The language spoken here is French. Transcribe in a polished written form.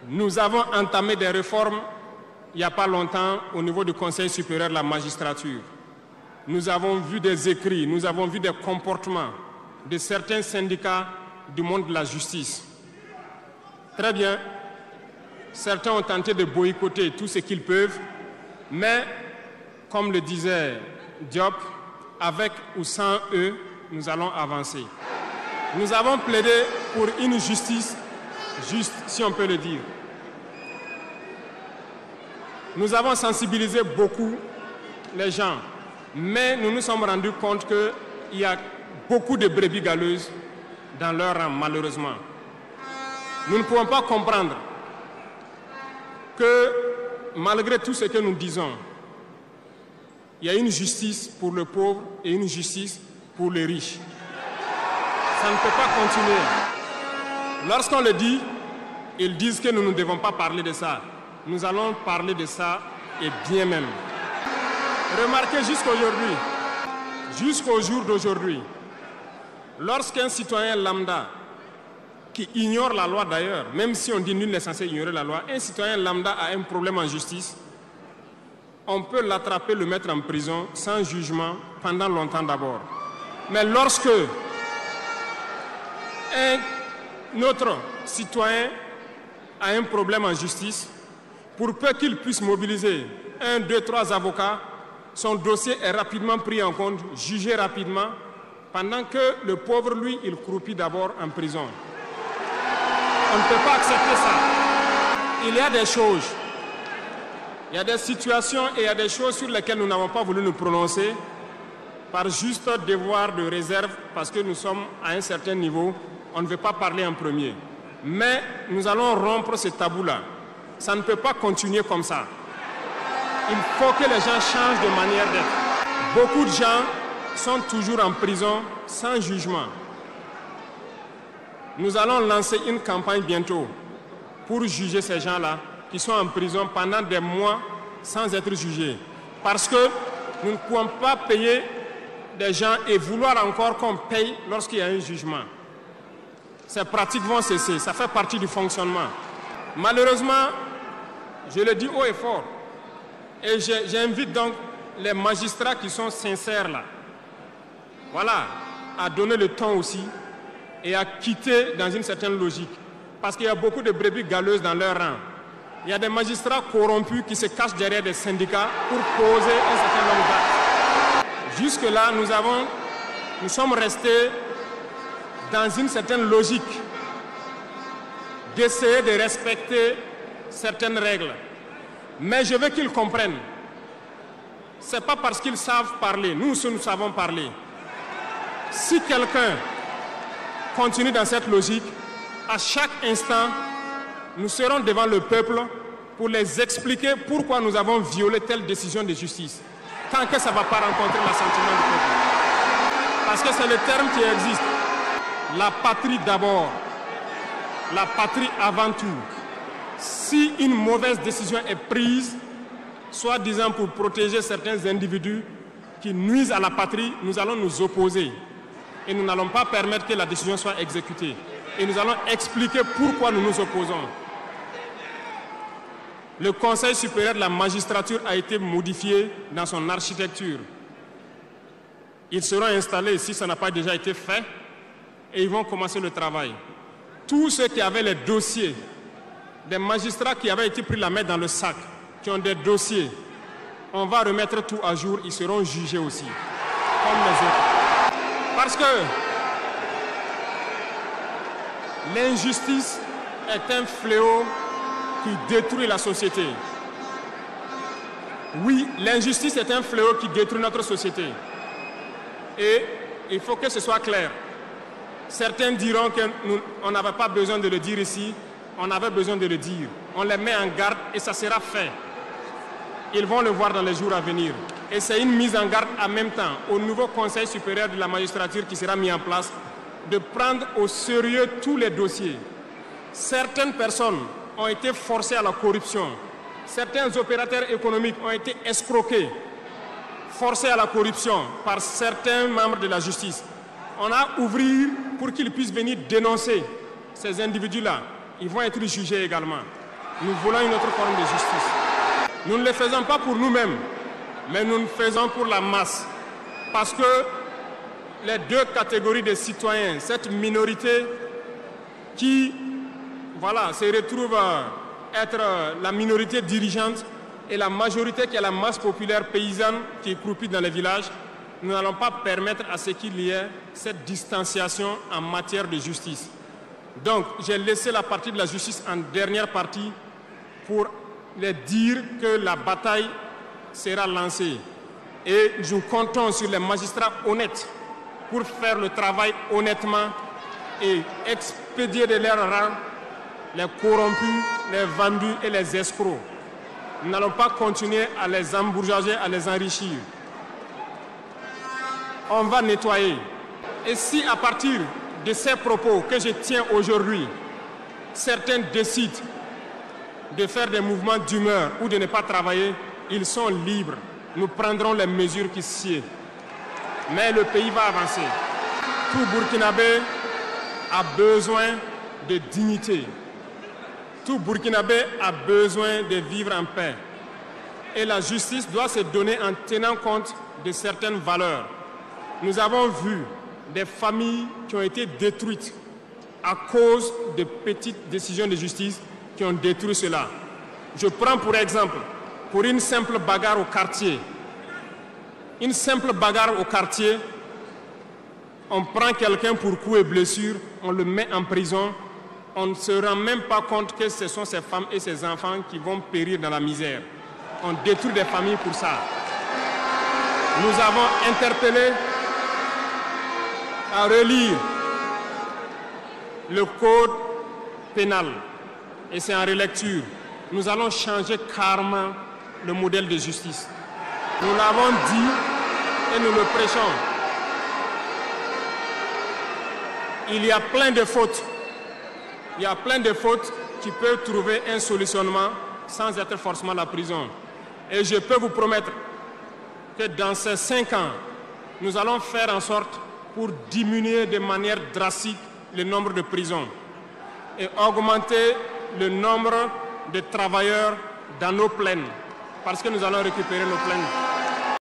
Nous avons entamé des réformes il n'y a pas longtemps au niveau du Conseil supérieur de la magistrature. Nous avons vu des écrits, nous avons vu des comportements de certains syndicats du monde de la justice. Très bien, certains ont tenté de boycotter tout ce qu'ils peuvent, mais comme le disait Diop, avec ou sans eux, nous allons avancer. Nous avons plaidé pour une justice juste, si on peut le dire. Nous avons sensibilisé beaucoup les gens, mais nous nous sommes rendus compte qu'il y a beaucoup de brebis galeuses dans leur rang, malheureusement. Nous ne pouvons pas comprendre que, malgré tout ce que nous disons, il y a une justice pour le pauvre et une justice pour les riches. Ça ne peut pas continuer. Lorsqu'on le dit, ils disent que nous ne devons pas parler de ça. Nous allons parler de ça et bien même. Remarquez jusqu'au jour d'aujourd'hui, lorsqu'un citoyen lambda qui ignore la loi d'ailleurs, même si on dit nul n'est censé ignorer la loi, un citoyen lambda a un problème en justice, on peut l'attraper, le mettre en prison sans jugement pendant longtemps d'abord. Mais lorsque un autre citoyen a un problème en justice, pour peu qu'il puisse mobiliser 1, 2, 3 avocats, son dossier est rapidement pris en compte, jugé rapidement, pendant que le pauvre, lui, il croupit d'abord en prison. On ne peut pas accepter ça. Il y a des choses, il y a des situations et il y a des choses sur lesquelles nous n'avons pas voulu nous prononcer par juste devoir de réserve, parce que nous sommes à un certain niveau, on ne veut pas parler en premier. Mais nous allons rompre ce tabou-là. Ça ne peut pas continuer comme ça. Il faut que les gens changent de manière d'être. Beaucoup de gens sont toujours en prison sans jugement. Nous allons lancer une campagne bientôt pour juger ces gens-là qui sont en prison pendant des mois sans être jugés. Parce que nous ne pouvons pas payer des gens et vouloir encore qu'on paye lorsqu'il y a un jugement. Ces pratiques vont cesser, ça fait partie du fonctionnement. Malheureusement, je le dis haut et fort, et j'invite donc les magistrats qui sont sincères là, voilà, à donner le ton aussi et à quitter dans une certaine logique. Parce qu'il y a beaucoup de brebis galeuses dans leur rang. Il y a des magistrats corrompus qui se cachent derrière des syndicats pour poser un certain nombre d'actes. Jusque-là, nous sommes restés dans une certaine logique d'essayer de respecter certaines règles. Mais je veux qu'ils comprennent. Ce n'est pas parce qu'ils savent parler. Nous savons parler. Si quelqu'un continue dans cette logique, à chaque instant, nous serons devant le peuple pour les expliquer pourquoi nous avons violé telle décision de justice. Tant que ça ne va pas rencontrer l'assentiment du peuple. Parce que c'est le terme qui existe. La patrie d'abord. La patrie avant tout. Si une mauvaise décision est prise, soi-disant pour protéger certains individus qui nuisent à la patrie, nous allons nous opposer. Et nous n'allons pas permettre que la décision soit exécutée. Et nous allons expliquer pourquoi nous nous opposons. Le Conseil supérieur de la magistrature a été modifié dans son architecture. Ils seront installés, si ça n'a pas déjà été fait, et ils vont commencer le travail. Tous ceux qui avaient les dossiers, des magistrats qui avaient été pris la main dans le sac, qui ont des dossiers, on va remettre tout à jour, ils seront jugés aussi, comme les autres. Parce que l'injustice est un fléau qui détruit la société. Oui, l'injustice est un fléau qui détruit notre société. Et il faut que ce soit clair. Certains diront qu'on n'avait pas besoin de le dire ici, on avait besoin de le dire. On les met en garde et ça sera fait. Ils vont le voir dans les jours à venir. Et c'est une mise en garde en même temps au nouveau Conseil supérieur de la magistrature qui sera mis en place de prendre au sérieux tous les dossiers. Certaines personnes ont été forcées à la corruption. Certains opérateurs économiques ont été escroqués, forcés à la corruption par certains membres de la justice. On a ouvert pour qu'ils puissent venir dénoncer ces individus-là. Ils vont être jugés également. Nous voulons une autre forme de justice. Nous ne le faisons pas pour nous-mêmes, mais nous le faisons pour la masse. Parce que les deux catégories de citoyens, cette minorité qui se retrouve être la minorité dirigeante et la majorité qui est la masse populaire paysanne qui est croupie dans les villages, nous n'allons pas permettre à ce qu'il y ait cette distanciation en matière de justice. Donc, j'ai laissé la partie de la justice en dernière partie pour les dire que la bataille sera lancée. Et nous comptons sur les magistrats honnêtes pour faire le travail honnêtement et expédier de leur rang les corrompus, les vendus et les escrocs. Nous n'allons pas continuer à les embourgeoiser, à les enrichir. On va nettoyer. Et si à partir de ces propos que je tiens aujourd'hui, certains décident de faire des mouvements d'humeur ou de ne pas travailler, ils sont libres. Nous prendrons les mesures qui sied. Mais le pays va avancer. Tout Burkinabé a besoin de dignité. Tout Burkinabé a besoin de vivre en paix. Et la justice doit se donner en tenant compte de certaines valeurs. Nous avons vu des familles qui ont été détruites à cause de petites décisions de justice qui ont détruit cela. Je prends pour exemple, pour une simple bagarre au quartier. Une simple bagarre au quartier, on prend quelqu'un pour coups et blessures, on le met en prison, on ne se rend même pas compte que ce sont ces femmes et ces enfants qui vont périr dans la misère. On détruit des familles pour ça. Nous avons interpellé à relire le code pénal et c'est en relecture. Nous allons changer carrément le modèle de justice. Nous l'avons dit et nous le prêchons. Il y a plein de fautes. Il y a plein de fautes qui peuvent trouver un solutionnement sans être forcément la prison. Et je peux vous promettre que dans ces 5 ans, nous allons faire en sorte pour diminuer de manière drastique le nombre de prisons et augmenter le nombre de travailleurs dans nos plaines, parce que nous allons récupérer nos plaines.